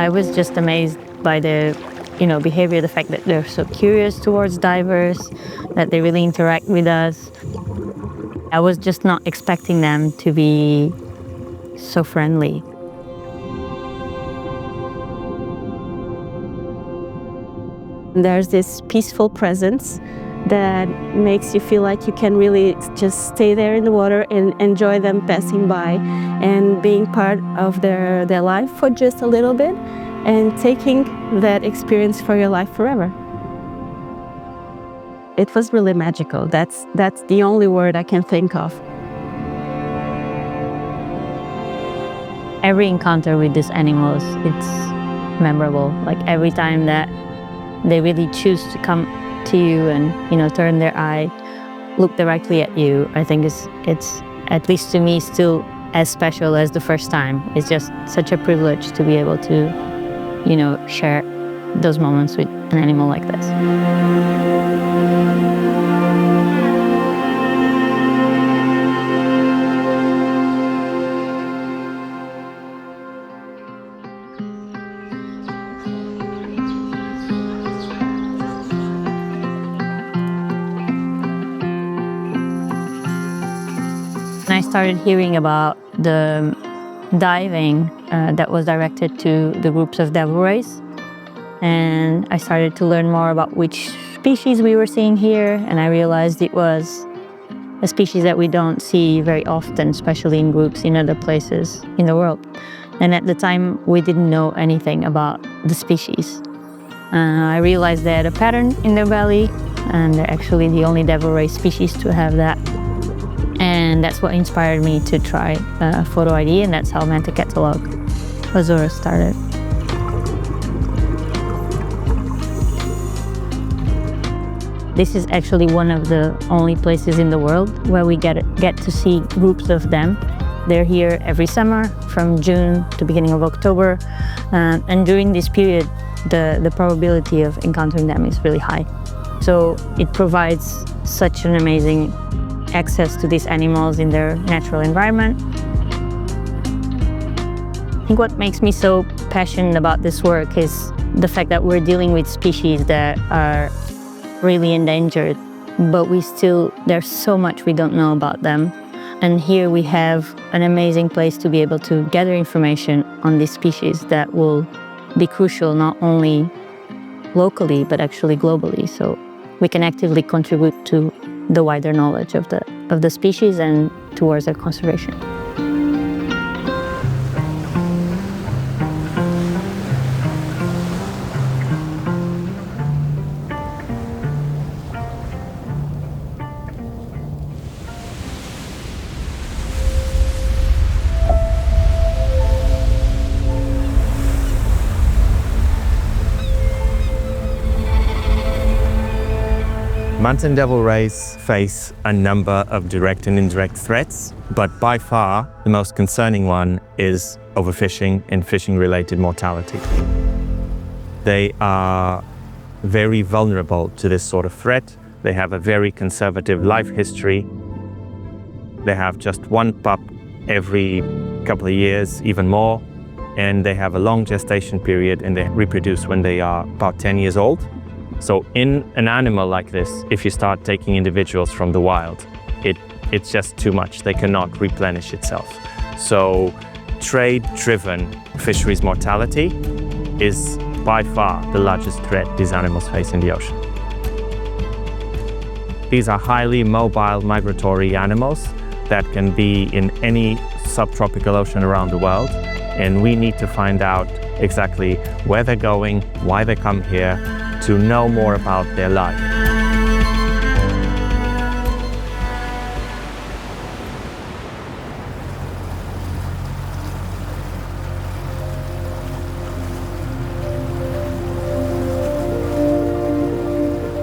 I was just amazed by their behavior, the fact that they're so curious towards divers, that they really interact with us. I was just not expecting them to be so friendly. There's this peaceful presence that makes you feel like you can really just stay there in the water and enjoy them passing by and being part of their life for just a little bit and taking that experience for your life forever. It was really magical. That's the only word I can think of. Every encounter with these animals, it's memorable. Like every time that they really choose to come to you and turn their eye, look directly at you, I think it's at least to me still as special as the first time. It's just such a privilege to be able to share those moments with an animal like this. I started hearing about the diving that was directed to the groups of devil rays, and I started to learn more about which species we were seeing here, and I realized it was a species that we don't see very often, especially in groups in other places in the world. And at the time, we didn't know anything about the species. I realized they had a pattern in their belly, and they're actually the only devil ray species to have that. And that's what inspired me to try photo ID, and that's how Manta Catalog Azores started. This is actually one of the only places in the world where we get to see groups of them. They're here every summer from June to beginning of October, and during this period the probability of encountering them is really high. So it provides such an amazing access to these animals in their natural environment. I think what makes me so passionate about this work is the fact that we're dealing with species that are really endangered, but there's so much we don't know about them. And here we have an amazing place to be able to gather information on these species that will be crucial not only locally, but actually globally. So we can actively contribute to the wider knowledge of the species and towards their conservation. Manta and devil rays face a number of direct and indirect threats, but by far the most concerning one is overfishing and fishing-related mortality. They are very vulnerable to this sort of threat. They have a very conservative life history. They have just one pup every couple of years, even more, and they have a long gestation period, and they reproduce when they are about 10 years old. So in an animal like this, if you start taking individuals from the wild, it's just too much. They cannot replenish itself. So trade-driven fisheries mortality is by far the largest threat these animals face in the ocean. These are highly mobile migratory animals that can be in any subtropical ocean around the world, and we need to find out exactly where they're going, why they come here, to know more about their life.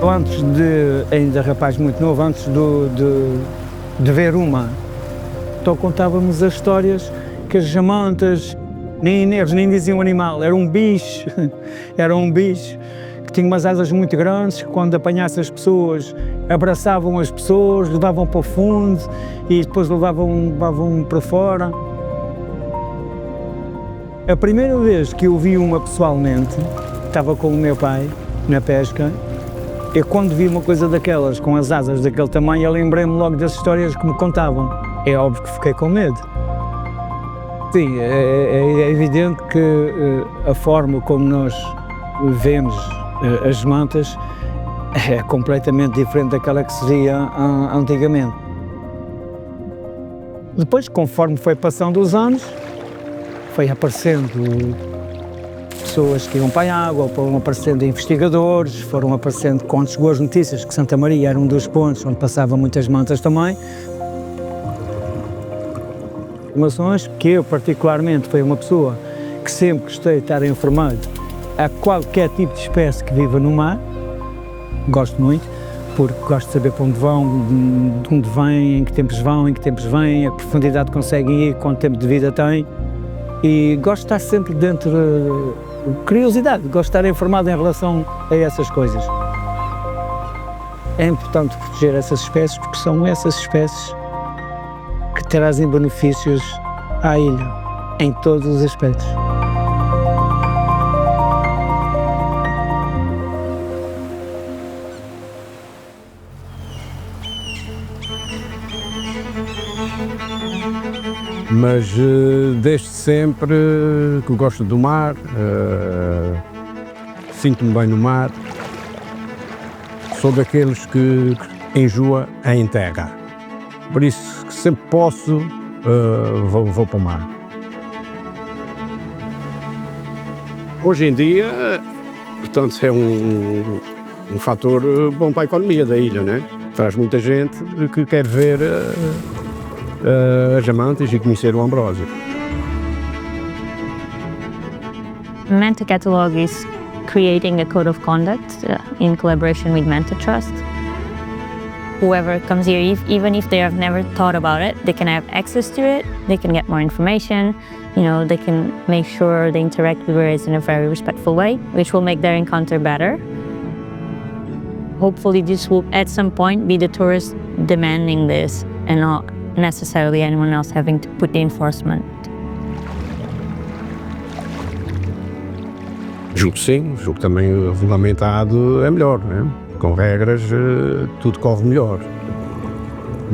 Antes ainda rapaz muito novo, antes de ver uma, então contávamos as histórias que as jamantas, eles nem diziam animal, era um bicho, era um bicho. Que tinha umas asas muito grandes, que quando apanhasse as pessoas, abraçavam as pessoas, levavam para o fundo e depois levavam para fora. A primeira vez que eu vi uma pessoalmente, estava com o meu pai na pesca, e quando vi uma coisa daquelas, com as asas daquele tamanho, eu lembrei-me logo das histórias que me contavam. É óbvio que fiquei com medo. Sim, é evidente que a forma como nós vemos as mantas é completamente diferente daquela que se via antigamente. Depois, conforme foi passando os anos, foi aparecendo pessoas que iam para a água, foram aparecendo investigadores, foram aparecendo, quando chegou as notícias que Santa Maria era um dos pontos onde passavam muitas mantas também. Informações que eu, particularmente, fui uma pessoa que sempre gostei de estar informado a qualquer tipo de espécie que viva no mar. Gosto muito, porque gosto de saber para onde vão, de onde vêm, em que tempos vêm, a profundidade que conseguem ir, quanto tempo de vida têm. E gosto de estar sempre dentro de curiosidade, gosto de estar informado em relação a essas coisas. É importante proteger essas espécies porque são essas espécies que trazem benefícios à ilha, em todos os aspectos. Mas desde sempre que gosto do mar, sinto-me bem no mar, sou daqueles que enjoa em terra, por isso que sempre posso vou para o mar. Hoje em dia, portanto, é um fator bom para a economia da ilha, né? Traz muita gente que quer ver as amantes e conhecer o Ambrósio. Manta Catalog is creating a code of conduct in collaboration with Manta Trust. Whoever comes here, even if they have never thought about it, they can have access to it, they can get more information, they can make sure they interact with rays in a very respectful way, which will make their encounter better. Hopefully this will at some point be the tourists demanding this and not necessarily anyone else having to put the enforcement. Julgo que sim, julgo que também regulamentado é melhor, né? Com regras tudo corre melhor.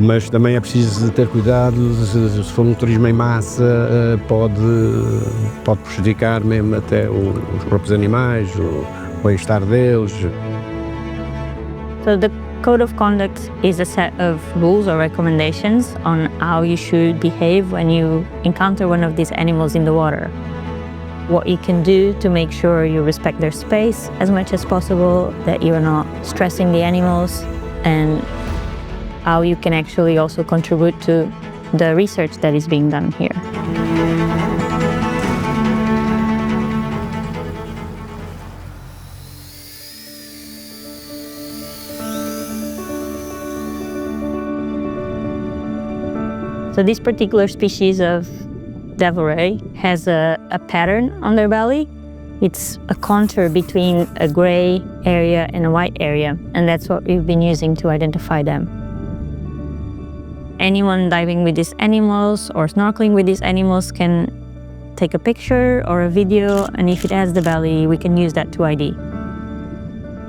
Mas também é preciso ter cuidado, se for um turismo em massa pode prejudicar mesmo até os próprios animais, o bem-estar deles. So the Code of Conduct is a set of rules or recommendations on how you should behave when you encounter one of these animals in the water. What you can do to make sure you respect their space as much as possible, that you're not stressing the animals, and how you can actually also contribute to the research that is being done here. So this particular species of devil ray has a pattern on their belly. It's a contour between a gray area and a white area, and that's what we've been using to identify them. Anyone diving with these animals or snorkeling with these animals can take a picture or a video, and if it has the belly, we can use that to ID.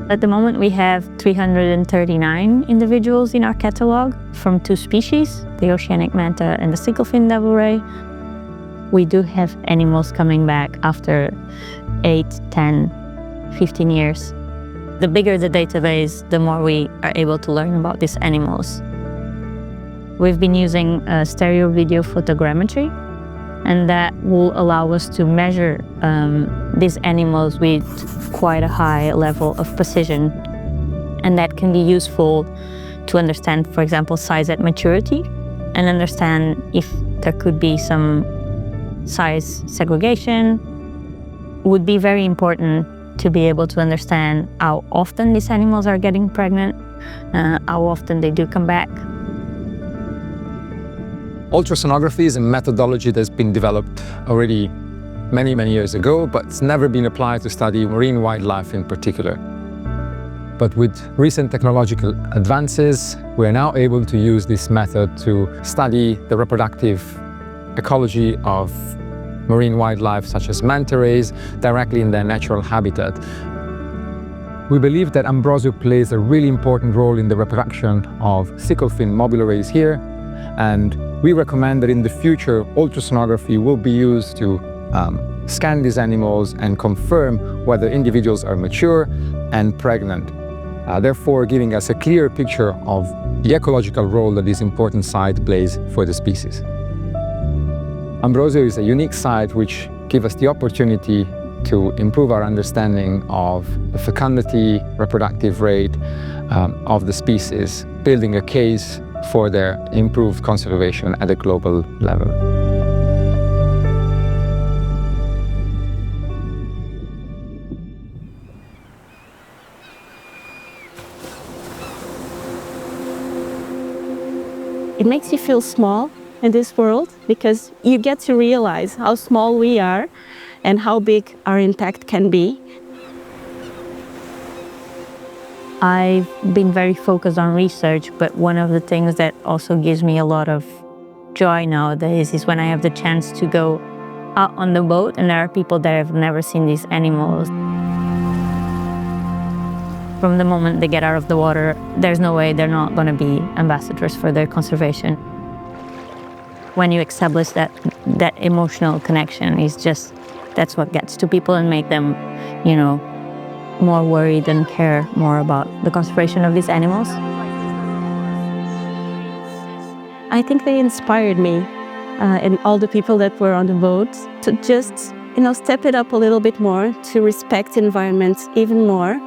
At the moment, we have 339 individuals in our catalog from 2 species, the oceanic manta and the sicklefin devil ray. We do have animals coming back after 8, 10, 15 years. The bigger the database, the more we are able to learn about these animals. We've been using stereo video photogrammetry, and that will allow us to measure these animals with quite a high level of precision. And that can be useful to understand, for example, size at maturity, and understand if there could be some size segregation. Would be very important to be able to understand how often these animals are getting pregnant, how often they do come back. Ultrasonography is a methodology that's been developed already many, many years ago, but it's never been applied to study marine wildlife in particular. But with recent technological advances, we are now able to use this method to study the reproductive ecology of marine wildlife such as manta rays directly in their natural habitat. We believe that Ambrosio plays a really important role in the reproduction of sicklefin mobile rays here, and we recommend that in the future ultrasonography will be used to scan these animals and confirm whether individuals are mature and pregnant, therefore giving us a clear picture of the ecological role that this important site plays for the species. Ambrosio is a unique site which gives us the opportunity to improve our understanding of the fecundity, reproductive rate of the species, building a case for their improved conservation at a global level. It makes you feel small in this world because you get to realize how small we are and how big our impact can be. I've been very focused on research, but one of the things that also gives me a lot of joy nowadays is when I have the chance to go out on the boat and there are people that have never seen these animals. From the moment they get out of the water, there's no way they're not going to be ambassadors for their conservation. When you establish that emotional connection, that's what gets to people and make them, more worried and care more about the conservation of these animals. I think they inspired me and all the people that were on the boat to just, step it up a little bit more, to respect the environment even more,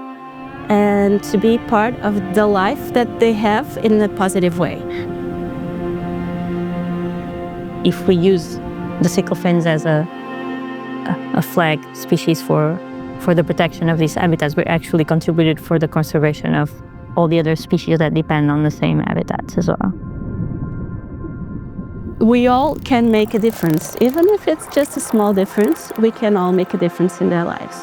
and to be part of the life that they have in a positive way. If we use the sicklefins as a flag species for the protection of these habitats, we actually contributed for the conservation of all the other species that depend on the same habitats as well. We all can make a difference. Even if it's just a small difference, we can all make a difference in their lives.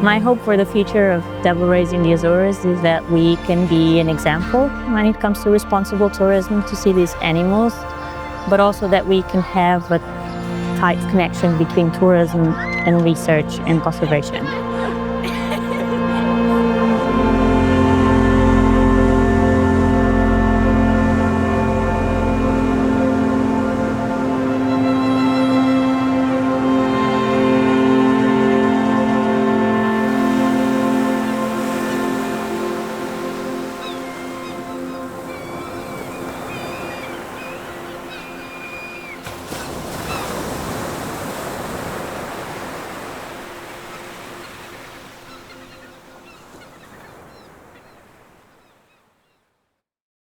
My hope for the future of devil rays in the Azores is that we can be an example when it comes to responsible tourism to see these animals, but also that we can have a tight connection between tourism and research and conservation.